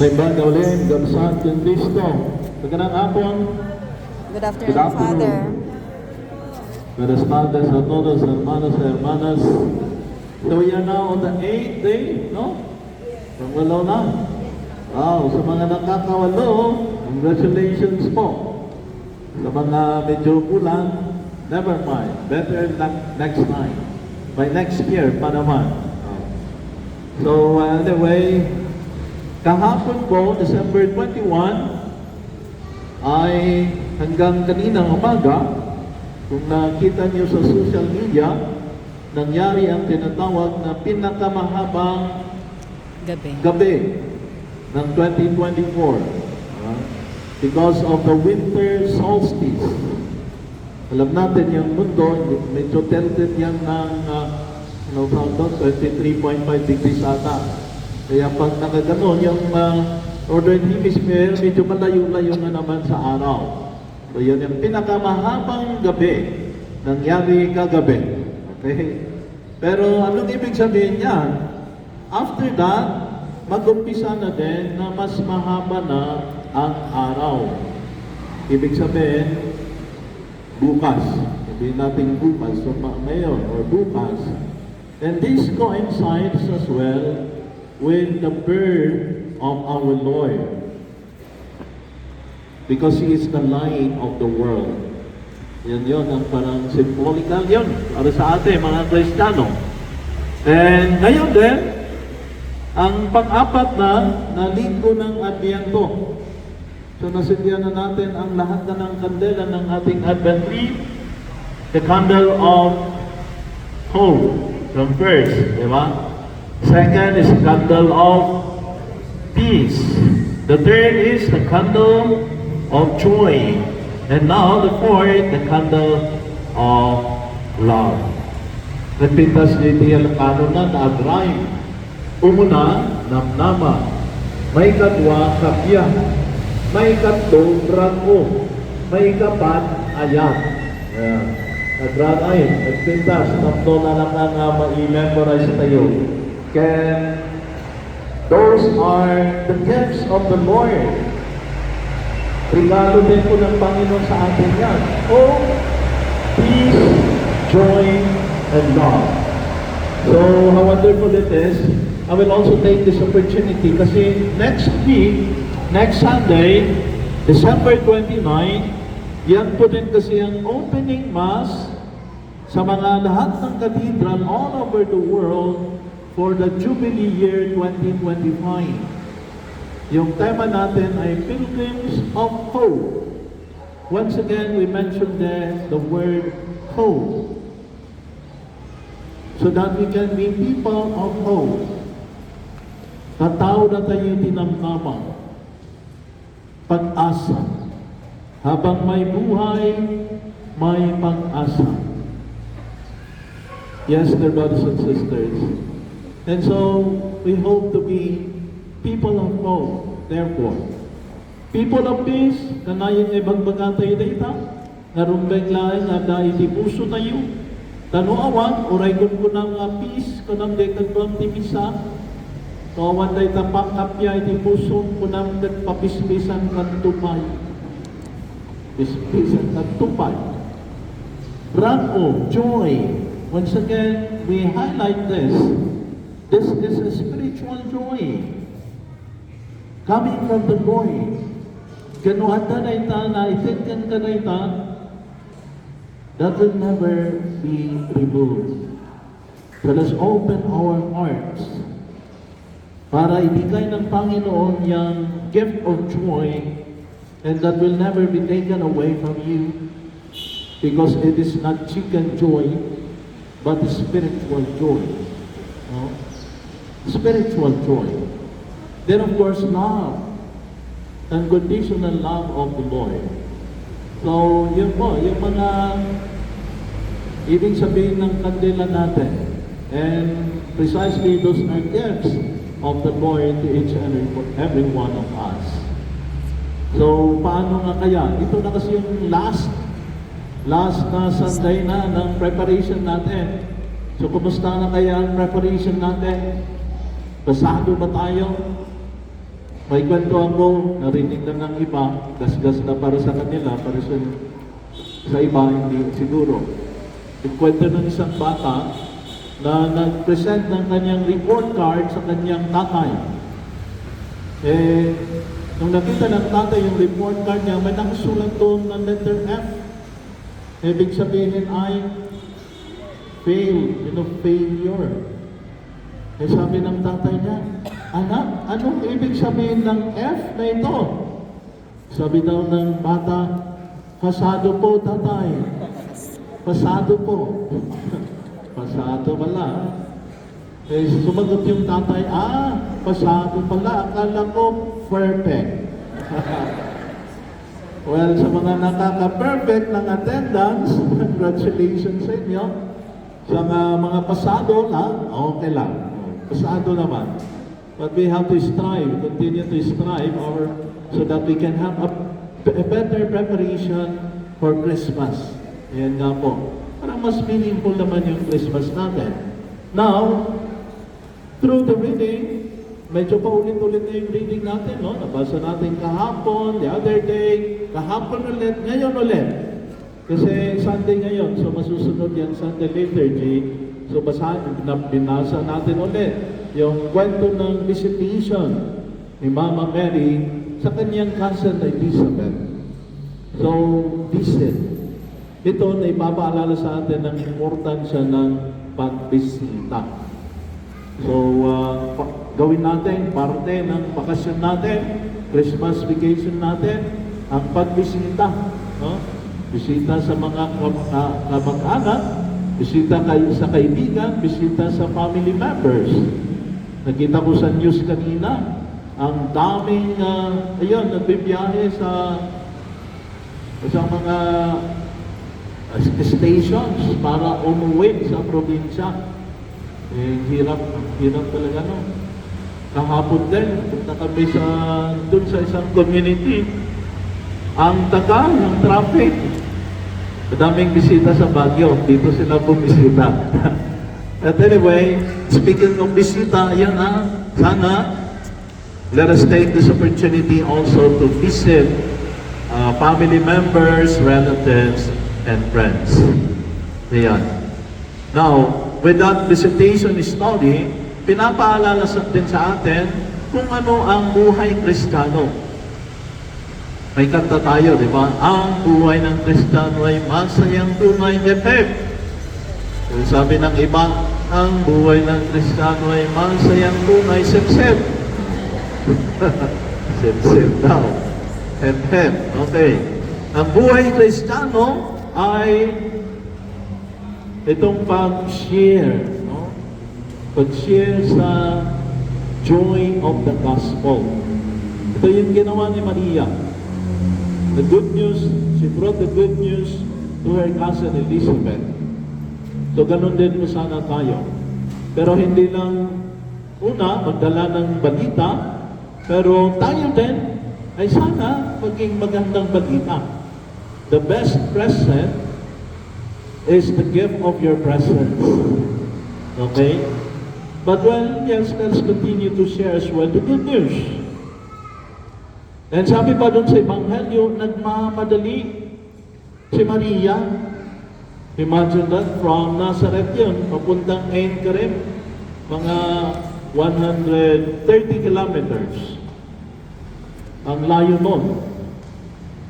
Sa iba Gaulin, Gonzalo Cristo. Magandang hapon. Good afternoon, Father. Buenas tardes a todos, hermanos y hermanas. So we are now on the 8th day, no? Pangwalo na. Wow, sa mga nakakawalo, congratulations po. Sa mga medyo kulang, never mind. Better next time. By next year pa naman. So anyway, kahapon po, December 21, ay hanggang kaninang umaga, kung nakita niyo sa social media, nangyari ang tinatawag na pinakamahabang gabi ng 2024. Because of the winter solstice. Alam natin yung mundo, medyo tilted yan ng 23.5 degrees ata. Kaya pag nakaganon, yung Northern Hemisphere, medyo malayo-layo na naman sa araw. So yun yung pinakamahabang gabi nangyari kagabi. Okay? Pero anong ibig sabihin niyan? After that, mag-umpisa na din na mas mahaba na ang araw. Ibig sabihin, bukas. Sabihin natin bukas, so ngayon or bukas. And this coincides as well with the birth of our Lord. Because He is the light of the world. Yan ang parang symbolical yun para sa atin, mga Kristiyano. And ngayon din, ang pang-apat na linggo ng Adbyento. So nasindihan na natin ang lahat na ng kandela ng ating Advent tree. The candle of hope from first, di ba? Second is the candle of peace. The third is the candle of joy. And now the fourth, the candle of love. Repitas ni Ilocano na na-agrime. Umuna, namnama. May kadwa, kapya. May katlo, brako. May kapat, ayat. Nagranay, nagpintas. Namno na lang ang ma-memorize tayo. Can those are the gifts of the Lord. Regalo din po ng Panginoon sa atin yan. Oh, peace, joy, and love. So, how wonderful it is. I will also take this opportunity kasi next week, next Sunday, December 29, yan po din kasi ang opening mass sa mga lahat ng cathedral all over the world for the Jubilee Year 2025. Yung tema natin ay Pilgrims of Hope. Once again, we mentioned there the word hope. So that we can be people of hope. Katao na tayo tinamtama. Pag-asa. Habang may buhay, may pag-asa. Yes, dear brothers and sisters. And so, we hope to be people of hope, therefore. People of peace, kanayon ibang bagay data, narumbay lain na dahil di puso tayo. Tanuawan, oray ko ng peace, kunang dekad ko ang timisa. Kawan day tapak kapya, di puso, kunang nagpapismisan kantupay. Pispisan kantupay. Bravo, joy. Once again, we highlight this. This is a spiritual joy coming from the Lord. Ganuhatan na ita, na itinkan ka na ita, that will never be removed. So let's open our hearts para ibigay ng Panginoon yung gift of joy, and that will never be taken away from you, because it is not chicken joy, but spiritual joy. No? Spiritual joy. Then of course, love. Unconditional love of the Lord. So, yun po, yung mga ibig sabihin ng kandila natin. And precisely those are gifts of the Lord to each and every one of us. So, paano nga kaya? Ito na kasi yung last na Sunday na ng preparation natin. So, kumusta na kaya ang preparation natin? Pasado ba tayo? May kwentuhan ko, narinig na ng iba, gasgas na para sa kanila, para sa iba, hindi siguro. Ikwento ng isang bata na nag-present ng kanyang report card sa kanyang tatay. Nung nakita ng tatay yung report card niya, may nakasulat doon ng letter F. Ibig sabihin ay failure. Sabi ng tatay niya, anak, anong ibig sabihin ng F na ito? Sabi daw ng bata, pasado po, tatay. Pasado po. Pasado pala. Sumagot yung tatay, pasado pala. Akala ko perfect. Well, sa mga nakaka-perfect ng attendance, congratulations sa inyo. Sa mga pasado lang, okay lang. Pasado naman. But we have to strive, continue to strive, so that we can have a better preparation for Christmas. Ayan nga po. Para mas meaningful naman yung Christmas natin. Now, through the reading, medyo pa ulit-ulit na yung reading natin, no? Nabasa natin kahapon, the other day, kahapon ulit, ngayon ulit. Kasi Sunday ngayon, so masusunod yan Sunday liturgy. So binasa natin ulit yung kwento ng visitation ni Mama Mary sa kanyang cousin Elizabeth. So, visit. Ito na ipapaalala sa atin ng importansya ng pagbisita. So, gawin natin parte ng bakasyon natin, Christmas vacation natin, ang pagbisita. No? Bisita sa mga kamag-anak, bisita sa kaibigan, bisita sa family members. Nakita ko sa news kanina, ang daming, nagbibiyahe sa mga stations para umuwi sa probinsya. Hirap talaga, no? Kahapon din, punta kami dun sa isang community. Ang tagal ng traffic. Madaming bisita sa Baguio. Dito sila bumisita. But anyway, speaking of bisita, yan sana, let us take this opportunity also to visit family members, relatives, and friends. Ayan. Now, with that visitation study, pinapaalala din sa atin kung ano ang buhay Kristiyano. May kanta tayo, di ba? Ang buhay ng Kristiyano ay masayang tunay effect. Kung sabi ng iba, ang buhay ng Kristiyano ay masayang tunay sip-sip. Sip-sip daw. Hep-hep. Okay. Ang buhay Kristiyano ay itong pag-share. No? Pag-share sa joy of the gospel. Ito yung ginawa ni Maria. The good news, she brought the good news to her cousin Elizabeth. So ganun din mo sana tayo. Pero hindi lang magdala ng balita, pero tayo din ay sana maging magandang balita. The best present is the gift of your presence. Okay? But yes, let's continue to share as well the good news. And sabi pa doon sa Ebanghelyo, nagmamadali si Maria. Imagine that, from Nazareth yun, papuntang Cain-Karim, mga 130 kilometers. Ang layo nun.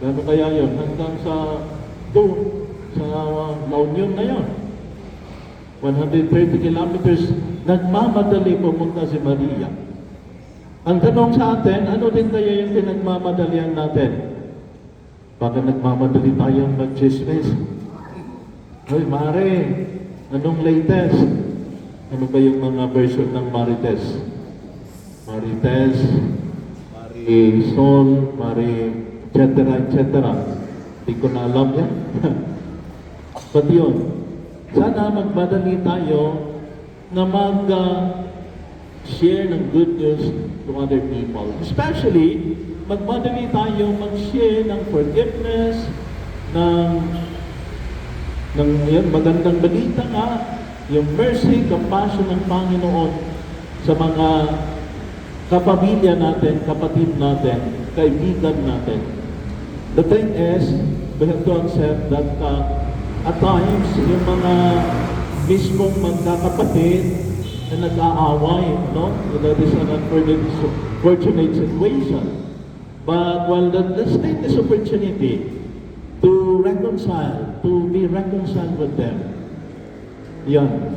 Gano'n kaya yun? Hanggang sa doon, sa La Union na yun. 130 kilometers, nagmamadali pumunta si Maria. Ang tanong sa atin, ano din kaya yung pinagmamadalian natin? Baka nagmamadali tayong mag-chismis. Hoy, Mare, anong latest? Ano ba yung mga version ng Marites? Marites, Marisol, etc. Hindi ko na alam yan. But yun, sana magmadali tayo na share ng good news to other people. Especially, magmadali tayo mag-share ng forgiveness, ng magandang balita nga, yung mercy, compassion ng Panginoon sa mga kapamilya natin, kapatid natin, kaibigan natin. The thing is, we have to accept that at times, yung mga mismong magkakapatid na nag-aaway, no? That is an unfortunate situation. But well, let's take this opportunity to reconcile, to be reconciled with them. Yan.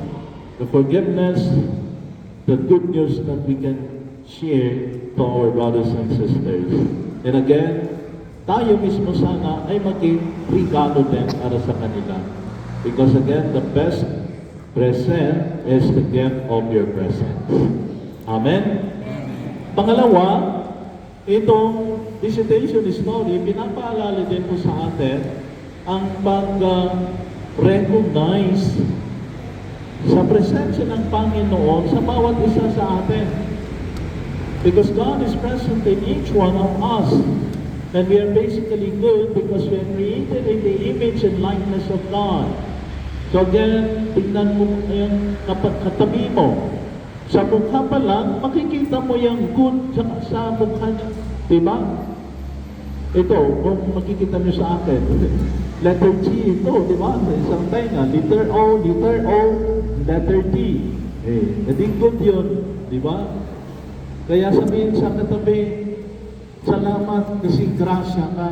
The forgiveness, the good news that we can share to our brothers and sisters. And again, tayo mismo sana ay maging regalo din para sa kanila. Because again, the best present is the gift of your presence. Amen? Pangalawa, itong visitation story, pinapaalala din po sa atin ang pag-recognize sa presensya ng Panginoon sa bawat isa sa atin. Because God is present in each one of us. And we are basically good because we are created in the image and likeness of God. So again, tingnan mo yung katabi mo. Sa mukha pa lang, makikita mo yung good sa mukha niya. Diba? Ito, kung makikita niyo sa akin, letter G ito, diba? Sa isang tainga, letter O, letter D. Hindi good yun, diba? Kaya sabihin sa katabi, salamat kasi grasya ka.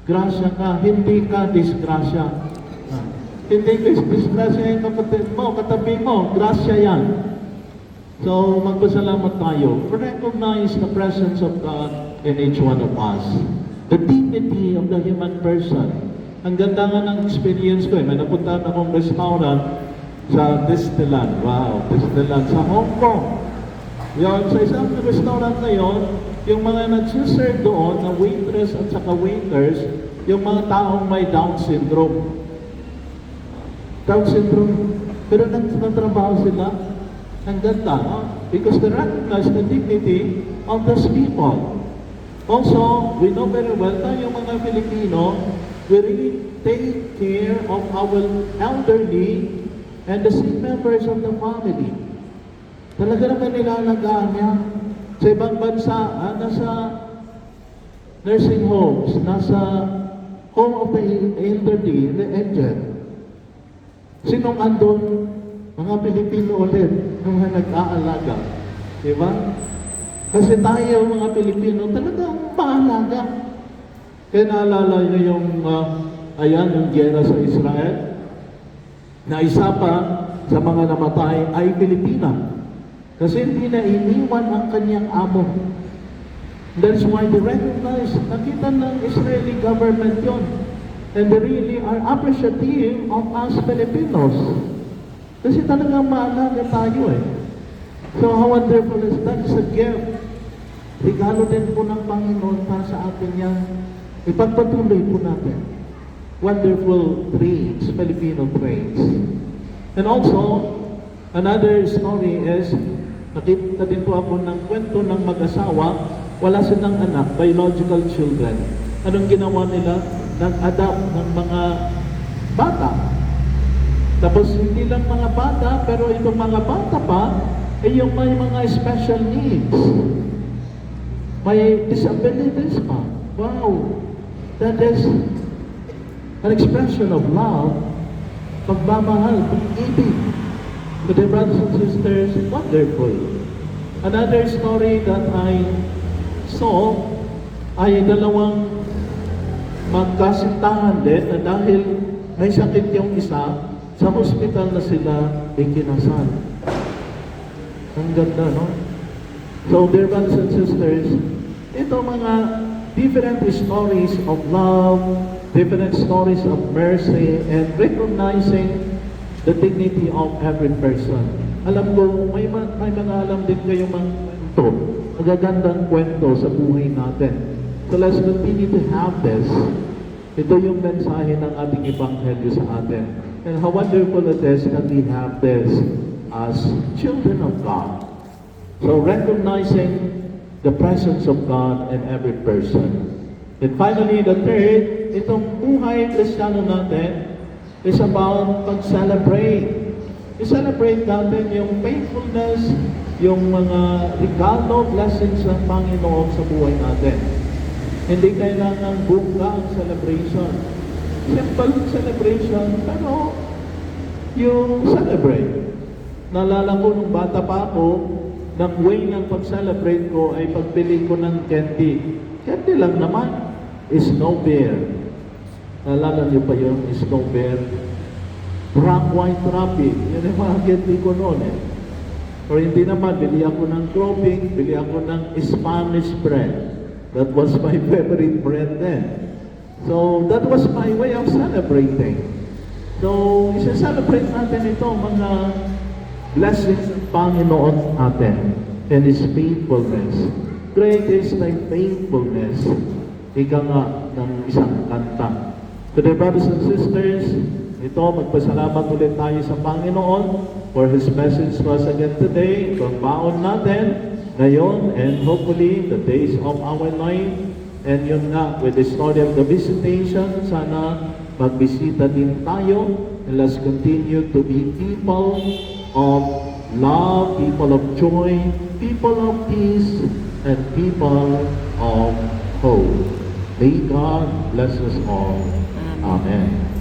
Grasya ka, hindi ka disgrasya. Hindi ka disgrasya yung kapatid mo, katabi mo, grasya yan. So, magpasalamat tayo. Recognize the presence of God in each one of us. The dignity of the human person. Ang ganda nga ng experience ko. May napunta akong restaurant sa Disneyland. Wow, Disneyland sa Hong Kong. Yun, sa isang restaurant na yun, yung mga nag-serve doon, na waitress at saka waiters, yung mga taong may Down syndrome. Down syndrome. Pero nagtatrabaho sila. Ang ganda, no? Because they recognize the dignity of those people. Also, we know very well, tayong mga Filipino, we really take care of our elderly and the sick members of the family. Talaga naman nilalagaan niya. Sa ibang bansa, nasa nursing homes, nasa home of the elderly, the aged. Sinong andun? Mga Pilipino ulit, mga nag-aalaga. Diba? Kasi tayo, mga Pilipino, talagang maalaga. Kaya naalala niyo yung, yung giyera sa Israel, na isa pa sa mga namatay ay Pilipina. Kasi hindi na iniwan ang kanyang amo. That's why they recognize, nakita ng Israeli government yon. And they really are appreciative of us Filipinos. Kasi talagang maalaga tayo eh. So how wonderful is that? It's a gift. Regalo din po ng Panginoon para sa atin yan. Ipagpatuloy po natin. Wonderful traits, Filipino traits. And also, another story is, nakita din po ako ng kwento ng mag-asawa, wala silang anak, biological children. Anong ginawa nila? Nag-adopt ng mga bata. Tapos hindi lang mga bata, pero itong mga bata pa, ay yung may mga special needs. May disabilities pa. Wow! That is an expression of love, pagmamahal, pag-ibig. To the brothers and sisters, wonderful. Another story that I saw ay dalawang magkasintahan din na dahil may sakit yung isa, sa hospital na sila ikinasal. Ang ganda, no? So, dear brothers and sisters, ito mga different stories of love, different stories of mercy, and recognizing the dignity of every person. Alam ko, may mga alam din kayong mga kwento, magagandang kwento sa buhay natin. So let's continue to have this. Ito yung mensahe ng ating Ebanghelyo sa atin. And how wonderful it is that we have this as children of God. So recognizing the presence of God in every person. And finally, the third, itong buhay Kristiyano natin is about pag-celebrate. I-celebrate natin yung faithfulness yung mga regalo, blessings ng Panginoon sa buhay natin. Hindi kailangan bunga ang celebration. Simple celebration, pero yung celebrate. Naalala ko nung bata pa ako, ng way ng pag-celebrate ko ay pagbili ko ng candy. Candy lang naman. Snow bear. Naalala niyo pa yun? Snow bear. Rock white rabbit. Yun yung mga candy ko noon eh. Or hindi naman, bili ako ng cropping, bili ako ng Spanish bread. That was my favorite bread then. So, that was my way of celebrating. So, isa-celebrate natin ito, mga blessings ng Panginoon natin and His faithfulness. Great is thy faithfulness. Ika nga ng isang kanta. To the brothers and sisters, ito, magpasalamat ulit tayo sa Panginoon for His message to us again today. Ito ang baon natin ngayon and hopefully the days of our life. And yun nga, with the story of the visitation, sana magbisita din tayo and let's continue to be people of love, people of joy, people of peace, and people of hope. May God bless us all. Amen.